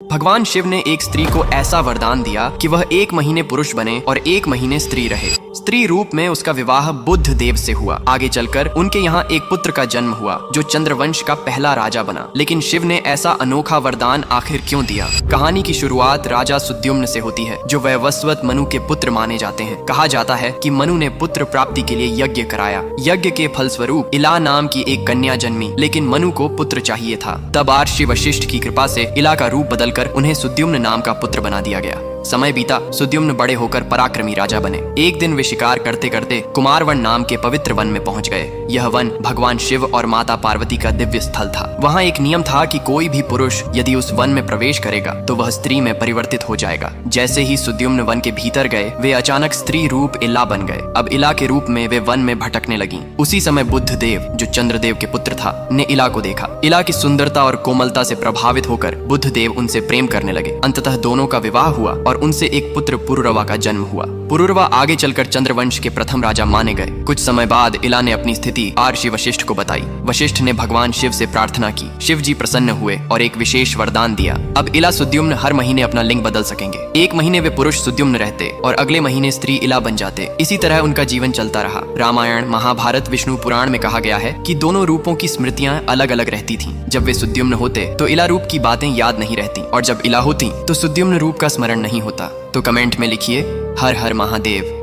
भगवान शिव ने एक स्त्री को ऐसा वरदान दिया कि वह 1 महीने पुरुष बने और 1 महीने स्त्री रहे। स्त्री रूप में उसका विवाह बुद्ध देव से हुआ। आगे चलकर उनके यहाँ एक पुत्र का जन्म हुआ जो चंद्रवंश का पहला राजा बना। लेकिन शिव ने ऐसा अनोखा वरदान आखिर क्यों दिया? कहानी की शुरुआत राजा सुद्युम्न से होती है, जो वैवस्वत मनु के पुत्र माने जाते हैं। कहा जाता है कि मनु ने पुत्र प्राप्ति के लिए यज्ञ कराया। यज्ञ के फलस्वरूप इला नाम की एक कन्या जन्मी, लेकिन मनु को पुत्र चाहिए था। तब आर्षि वशिष्ठ की कृपा से इला का रूप बदलकर उन्हें सुद्युम्न नाम का पुत्र बना दिया गया। समय बीता, सुद्युम्न बड़े होकर पराक्रमी राजा बने। एक दिन वे शिकार करते करते कुमारवन नाम के पवित्र वन में पहुंच गए। यह वन भगवान शिव और माता पार्वती का दिव्य स्थल था। वहां एक नियम था कि कोई भी पुरुष यदि उस वन में प्रवेश करेगा तो वह स्त्री में परिवर्तित हो जाएगा। जैसे ही सुद्युम्न वन के भीतर गए, वे अचानक स्त्री रूप इला बन गए। अब इला के रूप में वे वन में भटकने लगी। उसी समय बुद्ध देव, जो चंद्रदेव के पुत्र था, ने इला को देखा। इला की सुंदरता और कोमलता से प्रभावित होकर बुद्ध देव उनसे प्रेम करने लगे। अंततः दोनों का विवाह हुआ और उनसे एक पुत्र पुरुरवा का जन्म हुआ। पुरुरवा आगे चलकर चंद्रवंश के प्रथम राजा माने गए। कुछ समय बाद इला ने अपनी स्थिति आर्षि वशिष्ठ को बताई। वशिष्ठ ने भगवान शिव से प्रार्थना की। शिव जी प्रसन्न हुए और एक विशेष वरदान दिया। अब इला सुद्युम्न हर महीने अपना लिंग बदल सकेंगे। 1 महीने वे पुरुष सुद्युम्न रहते और अगले महीने स्त्री इला बन जाते। इसी तरह उनका जीवन चलता रहा। रामायण, महाभारत, विष्णु पुराण में कहा गया है कि दोनों रूपों की स्मृतियां अलग अलग रहती थीं। जब वे सुद्युम्न होते तो इला रूप की बातें याद नहीं रहती, और जब इला होती तो सुद्युम्न रूप का स्मरण नहीं होता। तो कमेंट में लिखिए हर हर महादेव।